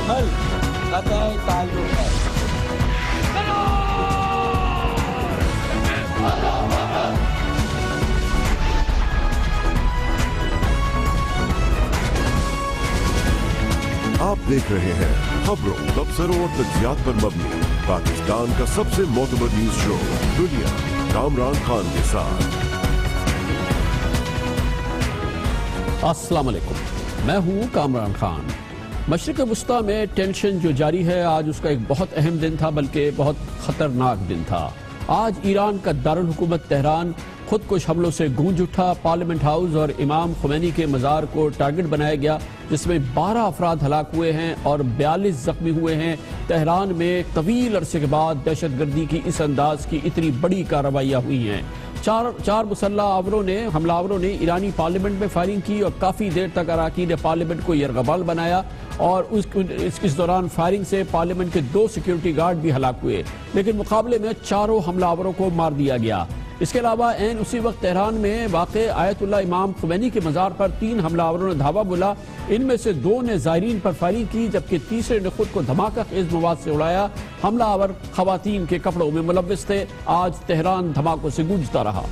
حل قطع تعلق ہے۔ آپ دیکھ رہے ہیں خبروں، تبصروں اور تجزیات پر مبنی پاکستان کا سب سے معتبر نیوز شو دنیا، کامران خان کے ساتھ۔ السلام علیکم، میں ہوں کامران خان۔ مشرق وسطیٰ میں ٹینشن جو جاری ہے، آج اس کا ایک بہت اہم دن تھا، بلکہ بہت خطرناک دن تھا۔ آج ایران کا دارالحکومت تہران خود کش حملوں سے گونج اٹھا۔ پارلیمنٹ ہاؤس اور امام خمینی کے مزار کو ٹارگٹ بنایا گیا، جس میں 12 افراد ہلاک ہوئے ہیں اور 42 زخمی ہوئے ہیں۔ تہران میں طویل عرصے کے بعد دہشت گردی کی اس انداز کی اتنی بڑی کارروائیاں ہوئی ہیں۔ چار مسلح حملہ آوروں نے ایرانی پارلیمنٹ میں فائرنگ کی اور کافی دیر تک اراکین پارلیمنٹ کو یرغمال بنایا، اور اس دوران فائرنگ سے پارلیمنٹ کے 2 سیکیورٹی گارڈ بھی ہلاک ہوئے، لیکن مقابلے میں 4 حملہ آوروں کو مار دیا گیا۔ اس کے علاوہ عین اسی وقت تہران میں واقع آیت اللہ امام خمینی کے مزار پر 3 حملہ آوروں نے دھاوا بولا۔ ان میں سے 2 نے زائرین پر فائرنگ کی، جبکہ تیسرے نے خود کو دھماکہ خیز مواد سے اڑایا۔ حملہ آور خواتین کے کپڑوں میں ملوث تھے۔ آج تہران دھماکوں سے گونجتا رہا۔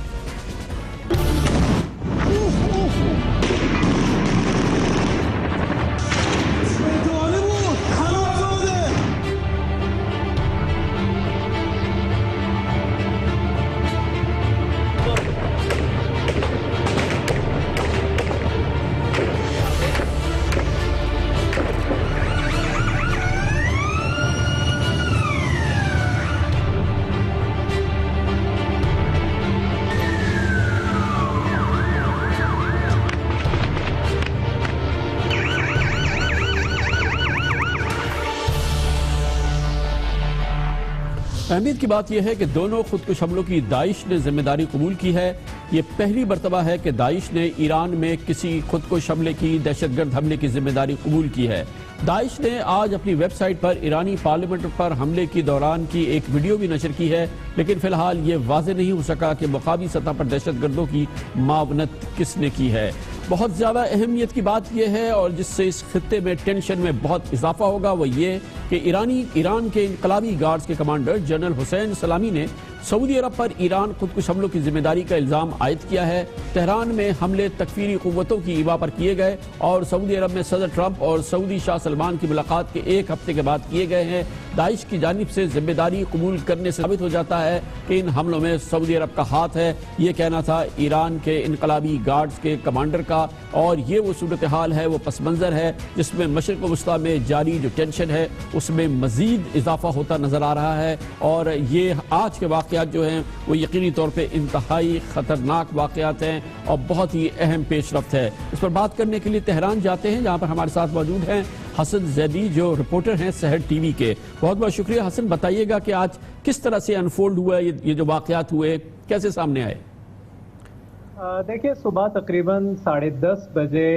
اہمیت کی بات یہ ہے کہ دونوں خودکش حملوں کی داعش نے ذمہ داری قبول کی ہے۔ یہ پہلی مرتبہ ہے کہ داعش نے ایران میں کسی خودکش حملے کی، دہشت گرد حملے کی ذمہ داری قبول کی ہے۔ داعش نے آج اپنی ویب سائٹ پر ایرانی پارلیمنٹ پر حملے کی دوران کی ایک ویڈیو بھی نشر کی ہے، لیکن فی الحال یہ واضح نہیں ہو سکا کہ مقامی سطح پر دہشت گردوں کی معاونت کس نے کی ہے۔ بہت زیادہ اہمیت کی بات یہ ہے، اور جس سے اس خطے میں ٹینشن میں بہت اضافہ ہوگا، وہ یہ کہ ایران کے انقلابی گارڈز کے کمانڈر جنرل حسین سلامی نے سعودی عرب پر ایران خودکش حملوں کی ذمہ داری کا الزام عائد کیا ہے۔ تہران میں حملے تکفیری قوتوں کی ایوا پر کیے گئے، اور سعودی عرب میں صدر ٹرمپ اور سعودی شاہ سلمان کی ملاقات کے 1 ہفتے کے بعد کیے گئے ہیں۔ داعش کی جانب سے ذمہ داری قبول کرنے سے ثابت ہو جاتا ہے کہ ان حملوں میں سعودی عرب کا ہاتھ ہے، یہ کہنا تھا ایران کے انقلابی گارڈز کے کمانڈر کا۔ اور یہ وہ صورتحال ہے، وہ پس منظر ہے جس میں مشرق وسطیٰ میں جاری جو ٹینشن ہے اس میں مزید اضافہ ہوتا نظر آ رہا ہے، اور یہ آج کے واقعات جو ہیں وہ یقینی طور پہ انتہائی خطرناک واقعات ہیں اور بہت ہی اہم پیش رفت ہے۔ اس پر بات کرنے کے لیے تہران جاتے ہیں، جہاں پر ہمارے ساتھ موجود ہیں حسن زیدی، جو رپورٹر ہیں سحر ٹی وی کے۔ بہت بہت شکریہ حسن، بتائیے گا کہ آج کس طرح سے انفولڈ ہوا یہ جو واقعات ہوئے، کیسے سامنے آئے؟ دیکھیے، صبح تقریباً 10:30 بجے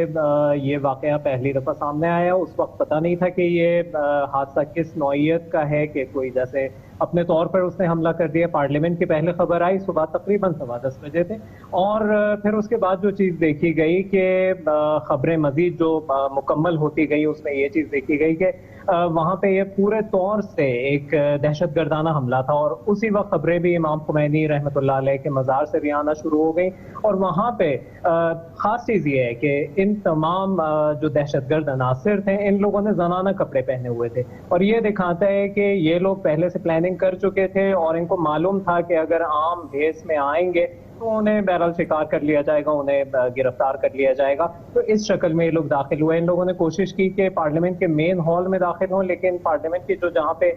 یہ واقعہ پہلی دفعہ سامنے آیا۔ اس وقت پتہ نہیں تھا کہ یہ حادثہ کس نوعیت کا ہے، کہ کوئی جیسے اپنے طور پر اس نے حملہ کر دیا۔ پارلیمنٹ کی پہلے خبر آئی صبح تقریباً 10:15 بجے تھے، اور پھر اس کے بعد جو چیز دیکھی گئی کہ خبریں مزید جو مکمل ہوتی گئی، اس میں یہ چیز دیکھی گئی کہ وہاں پہ یہ پورے طور سے ایک دہشت گردانہ حملہ تھا، اور اسی وقت خبریں بھی امام خمینی رحمۃ اللہ علیہ کے مزار سے بھی آنا شروع ہو گئی۔ اور وہاں پہ خاص چیز یہ ہے کہ ان تمام جو دہشت گرد عناصر تھے، ان لوگوں نے زنانہ کپڑے پہنے ہوئے تھے، اور یہ دکھاتا ہے کہ یہ لوگ پہلے سے پلاننگ کر چکے تھے، اور ان کو معلوم تھا کہ اگر عام بھیس میں آئیں گے تو انہیں بہرحال شکار کر لیا جائے گا، انہیں گرفتار کر لیا جائے گا۔ تو اس شکل میں یہ لوگ داخل ہوئے۔ ان لوگوں نے کوشش کی کہ پارلیمنٹ کے مین ہال میں داخل ہوں، لیکن پارلیمنٹ کی جہاں پہ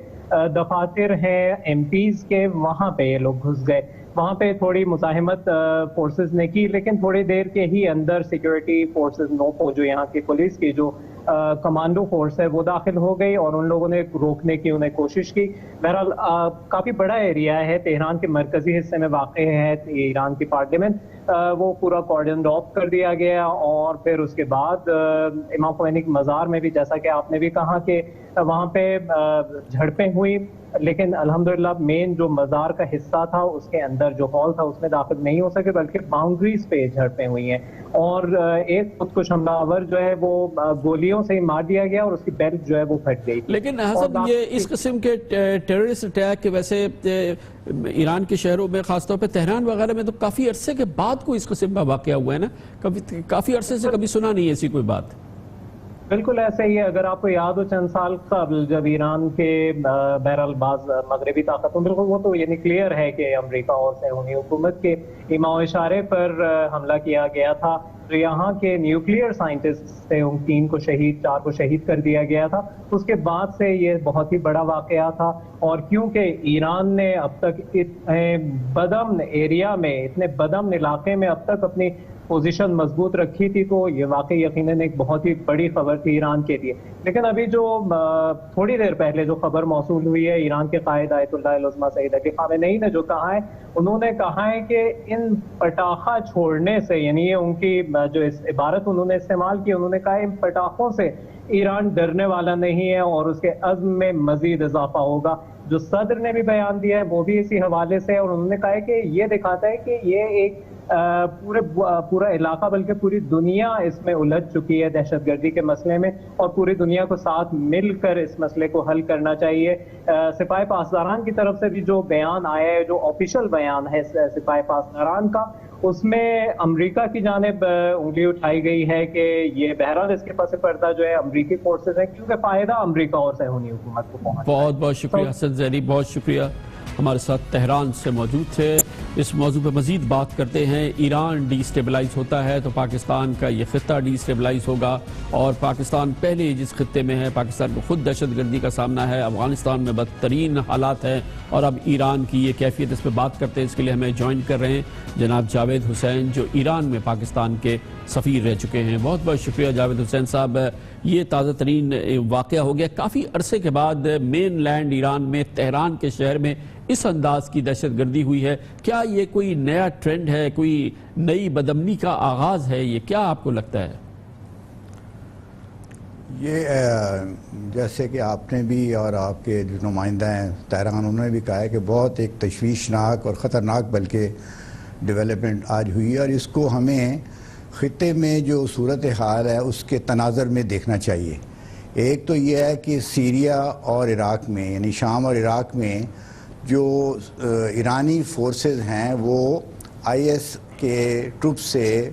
دفاتر ہیں ایم پیز کے، وہاں پہ یہ لوگ گھس گئے۔ وہاں پہ تھوڑی مزاحمت فورسز نے کی، لیکن تھوڑی دیر کے ہی اندر سیکیورٹی فورسز جو یہاں کی پولیس کی جو کمانڈو فورس ہے وہ داخل ہو گئی، اور ان لوگوں نے روکنے کی انہیں کوشش کی۔ بہرحال کافی بڑا ایریا ہے، تہران کے مرکزی حصے میں واقع ہے ایران کی پارلیمنٹ، وہ پورا کارڈن آف کر دیا گیا، اور پھر اس کے بعد امام خمینی کے مزار میں بھی جیسا کہ آپ نے بھی کہا کہ وہاں پہ جھڑپیں ہوئی، لیکن الحمدللہ مین جو مزار کا حصہ تھا اس کے اندر جو ہال تھا اس میں داخل نہیں ہو سکے، بلکہ باؤنڈریز پہ جھڑپیں ہوئی ہیں، اور ایک خودکش حملہ آور جو ہے وہ گولیوں سے ہی مار دیا گیا اور اس کی بیلٹ جو ہے وہ پھٹ گئی۔ لیکن حسن یہ اس قسم کے ٹیررسٹ اٹیک کے ویسے ایران کے شہروں میں خاص طور پہ تہران وغیرہ میں تو کافی عرصے کے بعد کوئی اس قسم کا واقعہ ہوا ہے نا، کافی عرصے سے کبھی سنا نہیں ایسی کوئی بات۔ بالکل ایسا ہی ہے، اگر آپ کو یاد ہو چند سال قبل جب ایران کے بہرحال بعض مغربی طاقتوں، بالکل وہ تو یعنی کلیئر ہے کہ امریکہ اور صہیونی حکومت کے ایما و اشارے پر حملہ کیا گیا تھا، تو یہاں کے نیوکلیئر سائنٹسٹ تھے، ان 3 کو شہید 4 کو شہید کر دیا گیا تھا۔ اس کے بعد سے یہ بہت ہی بڑا واقعہ تھا، اور کیونکہ ایران نے اب تک اتنے بدامن ایریا میں، اتنے بدامن علاقے میں اب تک اپنی پوزیشن مضبوط رکھی تھی، تو یہ واقعی یقیناً ایک بہت ہی بڑی خبر تھی ایران کے لیے۔ لیکن ابھی جو تھوڑی دیر پہلے جو خبر موصول ہوئی ہے، ایران کے قائد آیت اللہ العظمیٰ سید علی خامنئی نے جو کہا ہے، انہوں نے کہا ہے کہ ان پٹاخہ چھوڑنے سے، یعنی یہ ان کی جو عبارت انہوں نے استعمال کی، انہوں نے کہا ان پٹاخوں سے ایران ڈرنے والا نہیں ہے اور اس کے عزم میں مزید اضافہ ہوگا۔ جو صدر نے بھی بیان دیا ہے وہ بھی اسی حوالے سے، اور انہوں نے کہا ہے کہ یہ دکھاتا ہے کہ یہ ایک پورا علاقہ بلکہ پوری دنیا اس میں الجھ چکی ہے دہشت گردی کے مسئلے میں، اور پوری دنیا کو ساتھ مل کر اس مسئلے کو حل کرنا چاہیے۔ سپاہی پاسداران کی طرف سے بھی جو بیان آیا ہے، جو آفیشل بیان ہے سپاہی پاسداران کا، اس میں امریکہ کی جانب انگلی اٹھائی گئی ہے کہ یہ بہرحال اس کے پس پردہ جو ہے امریکی فورسز ہیں، کیونکہ فائدہ امریکہ اور صہیونی حکومت کو پہنچا۔ بہت بہت شکریہ حسن زیری، بہت شکریہ، ہمارے ساتھ تہران سے موجود تھے۔ اس موضوع پہ مزید بات کرتے ہیں۔ ایران ڈی سٹیبلائز ہوتا ہے تو پاکستان کا یہ خطہ ڈی سٹیبلائز ہوگا، اور پاکستان پہلے جس خطے میں ہے، پاکستان کو خود دہشت گردی کا سامنا ہے، افغانستان میں بدترین حالات ہیں، اور اب ایران کی یہ کیفیت، اس پہ بات کرتے ہیں۔ اس کے لیے ہمیں جوائن کر رہے ہیں جناب جاوید حسین، جو ایران میں پاکستان کے سفیر رہ چکے ہیں۔ بہت بہت شکریہ جاوید حسین صاحب۔ یہ تازہ ترین واقعہ ہو گیا کافی عرصے کے بعد، مین لینڈ ایران میں تہران کے شہر میں اس انداز کی دہشت گردی ہوئی ہے۔ کیا یہ کوئی نیا ٹرینڈ ہے، کوئی نئی بدامنی کا آغاز ہے؟ یہ کیا آپ کو لگتا ہے؟ یہ جیسے کہ آپ نے بھی اور آپ کے جو نمائندہ ہیں تہران، انہوں نے بھی کہا ہے کہ بہت ایک تشویشناک اور خطرناک بلکہ ڈیولپمنٹ آج ہوئی ہے، اور اس کو ہمیں خطے میں جو صورتحال ہے اس کے تناظر میں دیکھنا چاہیے۔ ایک تو یہ ہے کہ سیریا اور عراق میں، یعنی شام اور عراق میں جو ایرانی فورسز ہیں وہ آئی ایس کے ٹروپ سے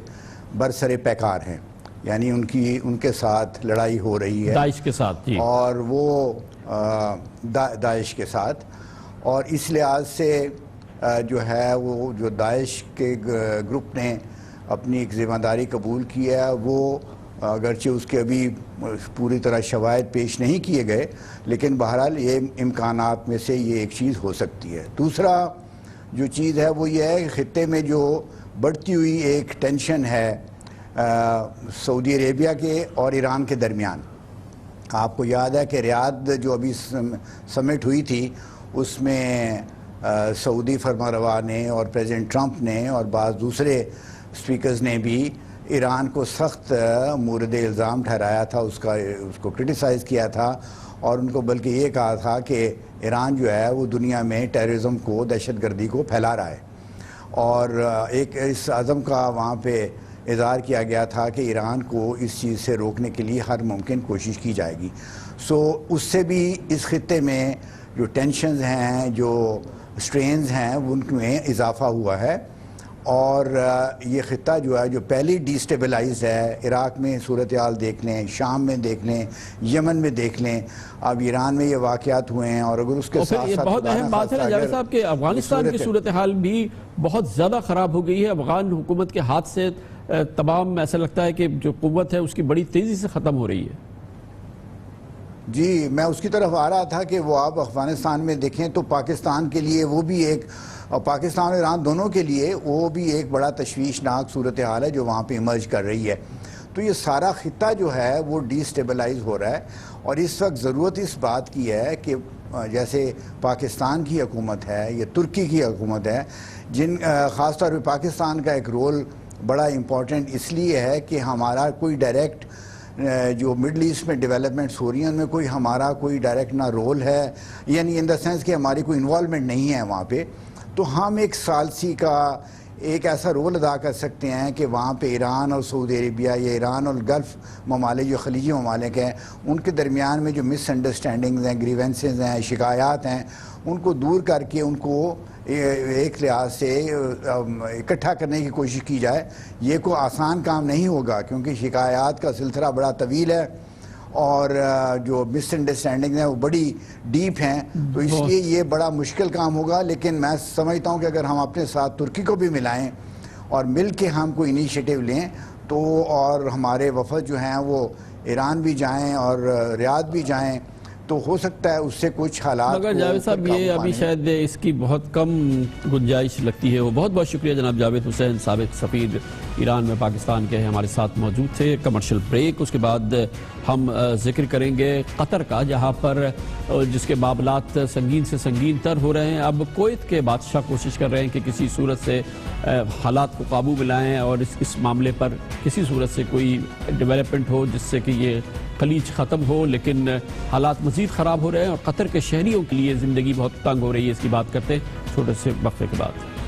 برسر پیکار ہیں، یعنی ان کے ساتھ لڑائی ہو رہی ہے، داعش کے ساتھ، جی، اور وہ داعش کے ساتھ، اور اس لحاظ سے جو ہے وہ جو داعش کے گروپ نے اپنی ایک ذمہ داری قبول کی ہے، وہ اگرچہ اس کے ابھی پوری طرح شواہد پیش نہیں کیے گئے، لیکن بہرحال یہ امکانات میں سے یہ ایک چیز ہو سکتی ہے۔ دوسرا جو چیز ہے وہ یہ ہے کہ خطے میں جو بڑھتی ہوئی ایک ٹینشن ہے سعودی عربیہ کے اور ایران کے درمیان۔ آپ کو یاد ہے کہ ریاض جو ابھی سمٹ ہوئی تھی، اس میں سعودی فرمانروا نے اور پریزیڈنٹ ٹرمپ نے اور بعض دوسرے اسپیکرز نے بھی ایران کو سخت مورد الزام ٹھہرایا تھا، اس کو کرٹیسائز کیا تھا، اور ان کو بلکہ یہ کہا تھا کہ ایران جو ہے وہ دنیا میں ٹیررزم کو، دہشت گردی کو پھیلا رہا ہے، اور ایک اس عزم کا وہاں پہ اظہار کیا گیا تھا کہ ایران کو اس چیز سے روکنے کے لیے ہر ممکن کوشش کی جائے گی۔ اس سے بھی اس خطے میں جو ٹینشنز ہیں، جو سٹرینز ہیں، ان میں اضافہ ہوا ہے، اور یہ خطہ جو ہے جو پہلی ڈی سٹیبلائز ہے، عراق میں صورتحال دیکھ لیں، شام میں دیکھ لیں، یمن میں دیکھ لیں، اب ایران میں یہ واقعات ہوئے ہیں، اور اگر اس کے ساتھ ساتھ بہت اہم بات ہے نا جاوید صاحب کہ افغانستان کی صورتحال بھی بہت زیادہ خراب ہو گئی ہے۔ افغان حکومت کے ہاتھ سے تمام ایسا لگتا ہے کہ جو قوت ہے اس کی بڑی تیزی سے ختم ہو رہی ہے۔ جی، میں اس کی طرف آ رہا تھا کہ وہ آپ افغانستان میں دیکھیں تو پاکستان کے لیے وہ بھی ایک، اور پاکستان اور ایران دونوں کے لیے وہ بھی ایک بڑا تشویشناک صورتحال ہے جو وہاں پہ ایمرج کر رہی ہے۔ تو یہ سارا خطہ جو ہے وہ ڈی سٹیبلائز ہو رہا ہے، اور اس وقت ضرورت اس بات کی ہے کہ جیسے پاکستان کی حکومت ہے یا ترکی کی حکومت ہے، خاص طور پہ پاکستان کا ایک رول بڑا امپورٹنٹ اس لیے ہے کہ ہمارا کوئی ڈائریکٹ جو مڈل ایسٹ میں ڈیولپمنٹس ہو رہی ہیں ان میں کوئی ہمارا کوئی ڈائریکٹ نہ رول ہے، یعنی ان دا سینس کہ ہماری کوئی انوالومنٹ نہیں ہے وہاں پہ، تو ہم ایک ثالثی کا ایک ایسا رول ادا کر سکتے ہیں کہ وہاں پہ ایران اور سعودی عربیہ یا ایران اور گلف ممالک جو خلیجی ممالک ہیں ان کے درمیان میں جو مس انڈرسٹینڈنگز ہیں، گریونسز ہیں، شکایات ہیں، ان کو دور کر کے ان کو ایک لحاظ سے اکٹھا کرنے کی کوشش کی جائے۔ یہ کوئی آسان کام نہیں ہوگا کیونکہ شکایات کا سلسلہ بڑا طویل ہے اور جو مس انڈرسٹینڈنگ ہیں وہ بڑی ڈیپ ہیں، تو اس لیے یہ بڑا مشکل کام ہوگا، لیکن میں سمجھتا ہوں کہ اگر ہم اپنے ساتھ ترکی کو بھی ملائیں اور مل کے ہم کوئی انیشیٹو لیں تو، اور ہمارے وفد جو ہیں وہ ایران بھی جائیں اور ریاض بھی جائیں تو ہو سکتا ہے اس سے کچھ حالات مگر جاوید صاحب یہ ابھی شاید اس کی بہت کم گنجائش لگتی ہے۔ وہ بہت بہت شکریہ جناب جاوید حسین، سابق سفیر ایران میں پاکستان کے ہمارے ساتھ موجود تھے۔ کمرشل بریک، اس کے بعد ہم ذکر کریں گے قطر کا، جہاں پر جس کے معاملات سنگین سے سنگین تر ہو رہے ہیں۔ اب کویت کے بادشاہ کوشش کر رہے ہیں کہ کسی صورت سے حالات کو قابو میں لائیں اور اس معاملے پر کسی صورت سے کوئی ڈیولپمنٹ ہو جس سے کہ یہ خلیج ختم ہو، لیکن حالات مزید خراب ہو رہے ہیں اور قطر کے شہریوں کے لیے زندگی بہت تنگ ہو رہی ہے۔ اس کی بات کرتے ہیں چھوٹے سے وقفے کے بعد۔